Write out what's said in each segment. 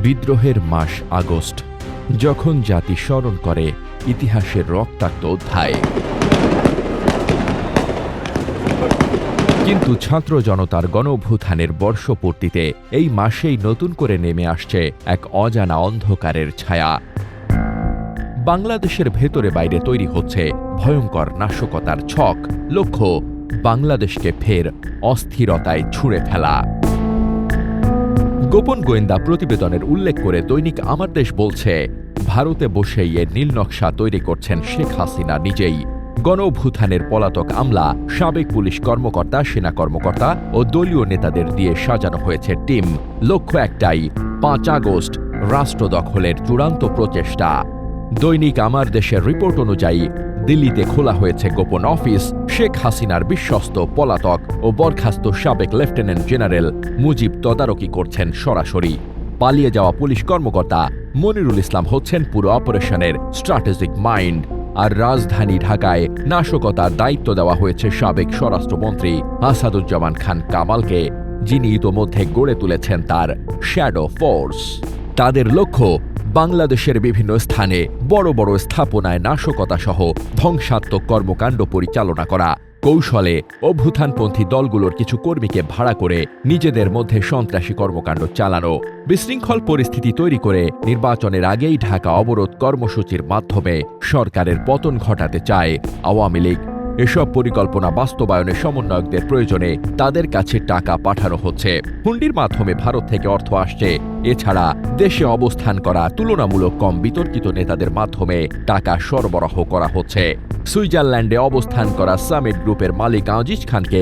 বিদ্রোহের মাস আগস্ট, যখন জাতি স্মরণ করে ইতিহাসের রক্তাক্ত অধ্যায়। কিন্তু ছাত্র জনতার গণঅভ্যুত্থানের বর্ষপূর্তিতে এই মাসেই নতুন করে নেমে আসছে এক অজানা অন্ধকারের ছায়া। বাংলাদেশের ভেতরে বাইরে তৈরি হচ্ছে ভয়ঙ্কর নাশকতার ছক, লক্ষ্য বাংলাদেশকে ফের অস্থিরতায় ছুঁড়ে ফেলা। গোপন গোয়েন্দা প্রতিবেদনের উল্লেখ করে দৈনিক আমার দেশ বলছে, ভারতে বসেই এর নীলনকশা তৈরি করছেন শেখ হাসিনা নিজেই। গণঅভ্যুত্থানের পলাতক আমলা, সাবেক পুলিশ কর্মকর্তা, সেনা কর্মকর্তা ও দলীয় নেতাদের দিয়ে সাজানো হয়েছে টিম। লক্ষ্য একটাই, ৫ আগস্ট রাষ্ট্র দখলের চূড়ান্ত প্রচেষ্টা। দৈনিক আমার দেশের রিপোর্ট অনুযায়ী দিল্লিতে খোলা হয়েছে গোপন অফিস। শেখ হাসিনার বিশ্বস্ত পলাতক ও বরখাস্ত সাবেক লেফটেন্যান্ট জেনারেল মুজিব তদারকি করছেন সরাসরি। পালিয়ে যাওয়া পুলিশ কর্মকর্তা মনিরুল ইসলাম হচ্ছেন পুরো অপারেশনের স্ট্র্যাটেজিক মাইন্ড। আর রাজধানী ঢাকায় নাশকতার দায়িত্ব দেওয়া হয়েছে সাবেক স্বরাষ্ট্রমন্ত্রী আসাদুজ্জামান খান কামালকে, যিনি ইতোমধ্যে গড়ে তুলেছেন তার শ্যাডো ফোর্স। তাদের লক্ষ্য বাংলাদেশের বিভিন্ন স্থানে বড় বড় স্থাপনায় নাশকতাসহ ধ্বংসাত্মক কর্মকাণ্ড পরিচালনা করা। কৌশলে অভ্যুত্থানপন্থী দলগুলোর কিছু কর্মীকে ভাড়া করে নিজেদের মধ্যে সন্ত্রাসী কর্মকাণ্ড চালানো। বিশৃঙ্খল পরিস্থিতি তৈরি করে নির্বাচনের আগেই ঢাকা অবরোধ কর্মসূচির মাধ্যমে সরকারের পতন ঘটাতে চায় আওয়ামী লীগ। এসব পরিকল্পনা বাস্তবায়নে সমন্বয়কদের প্রয়োজনে তাদের কাছে টাকা পাঠানো হচ্ছে। হুন্ডির মাধ্যমে ভারত থেকে অর্থ আসছে। এছাড়া দেশে অবস্থান করা তুলনামূলক কম বিতর্কিত নেতাদের মাধ্যমে টাকা সরবরাহ করা হচ্ছে। সুইজারল্যান্ডে অবস্থান করা সামিট গ্রুপের মালিক আজিজ খানকে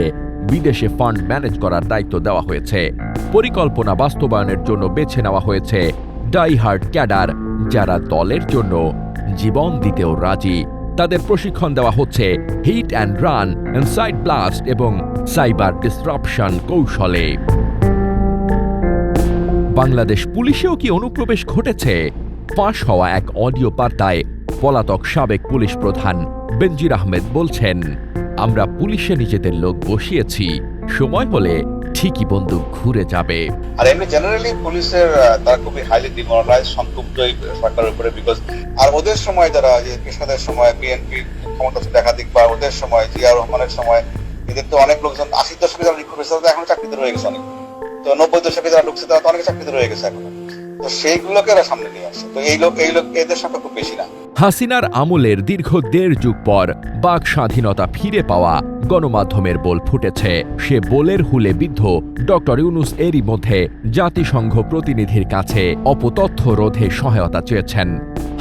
বিদেশে ফান্ড ম্যানেজ করার দায়িত্ব দেওয়া হয়েছে। পরিকল্পনা বাস্তবায়নের জন্য বেছে নেওয়া হয়েছে ডাইহার্ড ক্যাডার, যারা দলের জন্য জীবন দিতেও রাজি। তাদের প্রশিক্ষণ দেওয়া হচ্ছে hit and run, inside blast এবং সাইবার ডিসরাপশন কৌশলে। বাংলাদেশ পুলিশেও কি অনুপ্রবেশ ঘটেছে? ফাঁস হওয়া এক অডিও বার্তায় পলাতক সাবেক পুলিশ প্রধান বেনজির আহমেদ বলছেন, আমরা পুলিশে নিজেদের লোক বসিয়েছি, সময় হলে ঠিকই বন্দুক ঘুরে যাবে। আর এমনি জেনারেলি পুলিশের তারা খুবই হাইলি ডিমোরালাইজ, সন্তুষ্ট সরকারের উপরে, বিকজ আর ওদের সময় যারা কৃষ্ণদের সময় বিএনপি ক্ষমতা ছিল একাধিক, বা ওদের সময় জিয়া রহমানের সময় এদের তো অনেক লোকজন 80 দশকে যারা রিক্রুট হয়েছে তারা এখনো চাকরিতে রয়ে গেছে অনেক। তো 90 দশকে যারা ঢুকছে তারা তো অনেক চাকরিতে রয়ে গেছে এখনো। তো সেইগুলোকে এরা সামনে নিয়ে আসছে। তো এই লোক এদের সংখ্যা খুব বেশি না। হাসিনার আমলের দীর্ঘ 1.5 যুগ পর বাক স্বাধীনতা ফিরে পাওয়া গণমাধ্যমের বোল ফুটেছে। সে বোলের হুলে বিদ্ধ ডক্টর ইউনূস এরই মধ্যে জাতিসংঘ প্রতিনিধির কাছে অপতথ্য রোধে সহায়তা চেয়েছেন।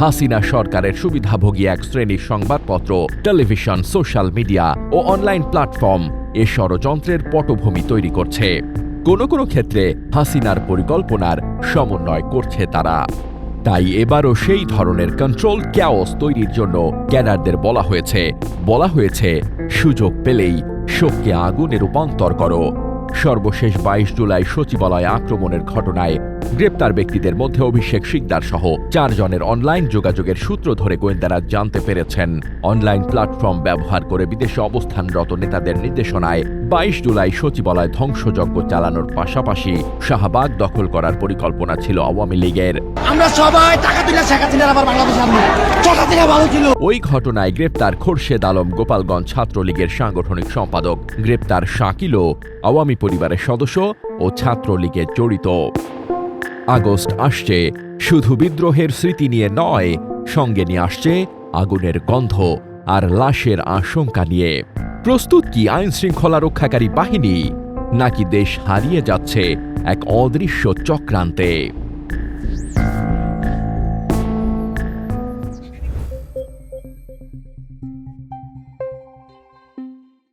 হাসিনা সরকারের সুবিধাভোগী এক শ্রেণীর সংবাদপত্র, টেলিভিশন, সোশ্যাল মিডিয়া ও অনলাইন প্ল্যাটফর্ম এ ষড়যন্ত্রের পটভূমি তৈরি করছে। কোনো কোনো ক্ষেত্রে হাসিনার পরিকল্পনার সমন্বয় করছে তারা। তাই এবারও সেই ধরনের কন্ট্রোল ক্যাওস তৈরির জন্য ক্যাডারদের বলা হয়েছে সুযোগ পেলেই শোককে আগুনে রূপান্তর করো। সর্বশেষ 22 জুলাই সচিবালয় আক্রমণের ঘটনায় গ্রেপ্তার ব্যক্তিদের মধ্যে অভিষেক শিকদার সহ 4 জনের অনলাইন যোগাযোগের সূত্র ধরে গোয়েন্দারা জানতে পেরেছেন, অনলাইন প্ল্যাটফর্ম ব্যবহার করে বিদেশে অবস্থানরত নেতাদের নির্দেশনায় 22 জুলাই সচিবালয় ধ্বংসযজ্ঞ চালানোর পাশাপাশি শাহবাগ দখল করার পরিকল্পনা ছিল আওয়ামী লীগের। আমরা সবাই টাকা দিলে শেখ হাসিনার আবার বাংলাদেশ আনবো, টাকা দিলে ভালো ছিল। ওই ঘটনায় গ্রেপ্তার খোরশেদ আলম, গোপালগঞ্জ ছাত্রলীগের সাংগঠনিক সম্পাদক। গ্রেপ্তার শাকিলও আওয়ামী পরিবারের সদস্য ও ছাত্রলীগে জড়িত। আগস্ট আসছে, শুধু বিদ্রোহের স্মৃতি নিয়ে নয়, সঙ্গে নিয়ে আসছে আগুনের গন্ধ আর লাশের আশঙ্কা নিয়ে। প্রস্তুত কি আইন শৃঙ্খলা রক্ষাকারী বাহিনী, নাকি দেশ হারিয়ে যাচ্ছে এক অদৃশ্য চক্রান্তে?